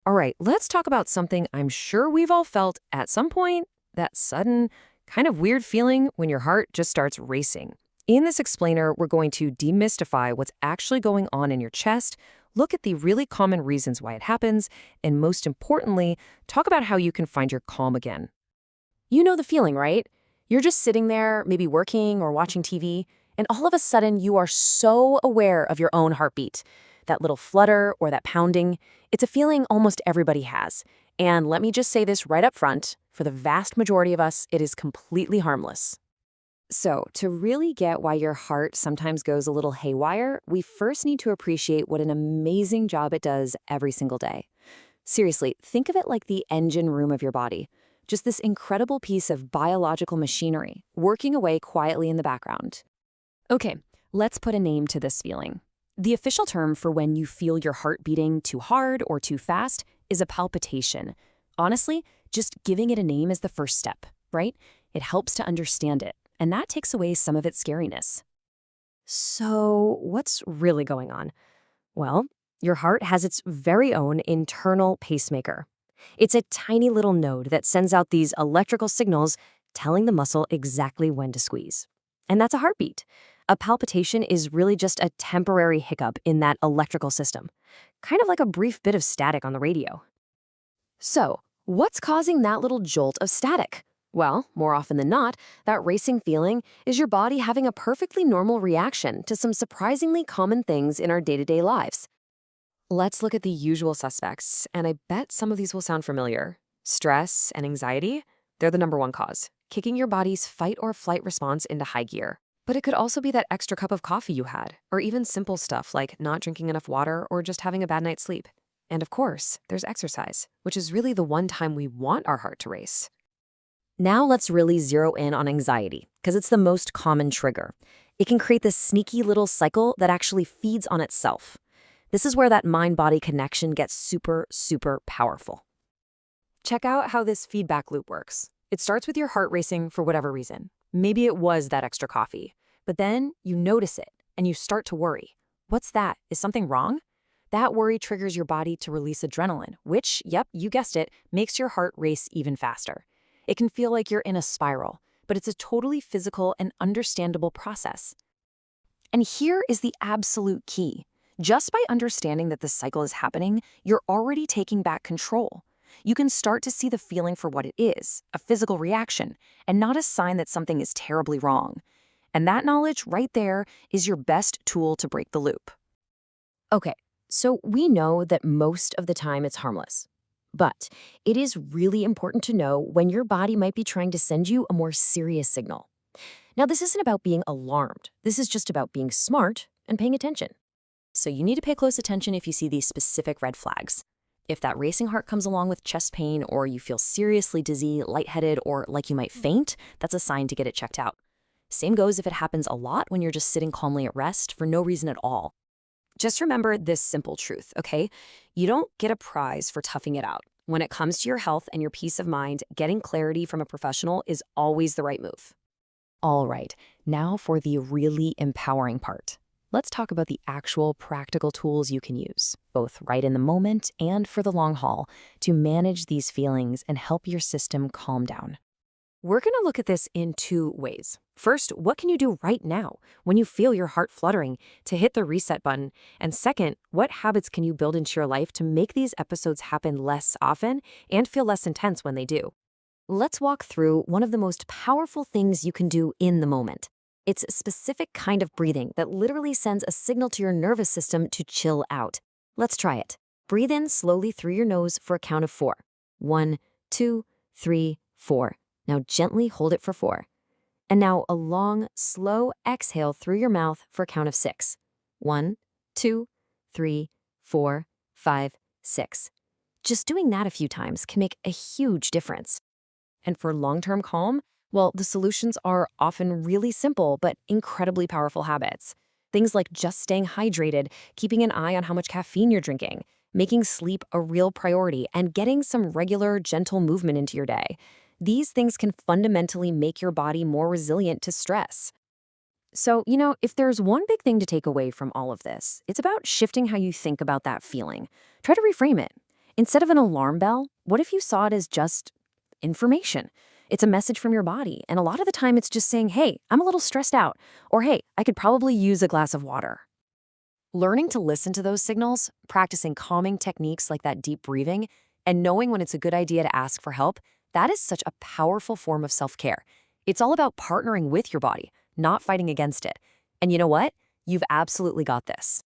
All right, let's talk about something I'm sure we've all felt at some point, that sudden, kind of weird feeling when your heart just starts racing. In this explainer, we're going to demystify what's actually going on in your chest, look at the really common reasons why it happens, and most importantly, talk about how you can find your calm again. You know the feeling, right? You're just sitting there, maybe working or watching TV, and all of a sudden you are so aware of your own heartbeat. That little flutter or that pounding, it's a feeling almost everybody has. And let me just say this right up front, for the vast majority of us, it is completely harmless. So, to really get why your heart sometimes goes a little haywire, we first need to appreciate what an amazing job it does every single day. Seriously, think of it like the engine room of your body. Just this incredible piece of biological machinery working away quietly in the background. Okay, let's put a name to this feeling. The official term for when you feel your heart beating too hard or too fast is a palpitation. Honestly, just giving it a name is the first step, right? It helps to understand it, and that takes away some of its scariness. So, what's really going on? Well, your heart has its very own internal pacemaker. It's a tiny little node that sends out these electrical signals telling the muscle exactly when to squeeze. And that's a heartbeat. A palpitation is really just a temporary hiccup in that electrical system, kind of like a brief bit of static on the radio. So, what's causing that little jolt of static? Well, more often than not, that racing feeling is your body having a perfectly normal reaction to some surprisingly common things in our day-to-day lives. Let's look at the usual suspects, and I bet some of these will sound familiar. Stress and anxiety, they're the number one cause, kicking your body's fight or flight response into high gear. But it could also be that extra cup of coffee you had, or even simple stuff like not drinking enough water or just having a bad night's sleep. And of course, there's exercise, which is really the one time we want our heart to race. Now let's really zero in on anxiety, because it's the most common trigger. It can create this sneaky little cycle that actually feeds on itself. This is where that mind-body connection gets super, super powerful. Check out how this feedback loop works. It starts with your heart racing for whatever reason. Maybe it was that extra coffee. But then you notice it and you start to worry. What's that? Is something wrong? That worry triggers your body to release adrenaline, which, yep, you guessed it, makes your heart race even faster. It can feel like you're in a spiral, but it's a totally physical and understandable process. And here is the absolute key. Just by understanding that the cycle is happening, you're already taking back control. You can start to see the feeling for what it is, a physical reaction, and not a sign that something is terribly wrong. And that knowledge right there is your best tool to break the loop. Okay, so we know that most of the time it's harmless. But it is really important to know when your body might be trying to send you a more serious signal. Now, this isn't about being alarmed. This is just about being smart and paying attention. So you need to pay close attention if you see these specific red flags. If that racing heart comes along with chest pain, or you feel seriously dizzy, lightheaded, or like you might faint, that's a sign to get it checked out. Same goes if it happens a lot when you're just sitting calmly at rest for no reason at all. Just remember this simple truth, okay? You don't get a prize for toughing it out. When it comes to your health and your peace of mind, getting clarity from a professional is always the right move. All right, now for the really empowering part. Let's talk about the actual practical tools you can use, both right in the moment and for the long haul, to manage these feelings and help your system calm down. We're going to look at this in two ways. First, what can you do right now when you feel your heart fluttering to hit the reset button? And second, what habits can you build into your life to make these episodes happen less often and feel less intense when they do? Let's walk through one of the most powerful things you can do in the moment. It's a specific kind of breathing that literally sends a signal to your nervous system to chill out. Let's try it. Breathe in slowly through your nose for a count of 4. 1, 2, 3, 4. Now gently hold it for 4. And now a long, slow exhale through your mouth for a count of 6. 1, 2, 3, 4, 5, 6. Just doing that a few times can make a huge difference. And for long-term calm, well, the solutions are often really simple but incredibly powerful habits. Things like just staying hydrated, keeping an eye on how much caffeine you're drinking, making sleep a real priority, and getting some regular, gentle movement into your day. These things can fundamentally make your body more resilient to stress. So, if there's one big thing to take away from all of this, it's about shifting how you think about that feeling. Try to reframe it. Instead of an alarm bell, what if you saw it as just information? It's a message from your body, and a lot of the time it's just saying, hey, I'm a little stressed out, or hey, I could probably use a glass of water. Learning to listen to those signals, practicing calming techniques like that deep breathing, and knowing when it's a good idea to ask for help, that is such a powerful form of self-care. It's all about partnering with your body, not fighting against it. And you know what? You've absolutely got this.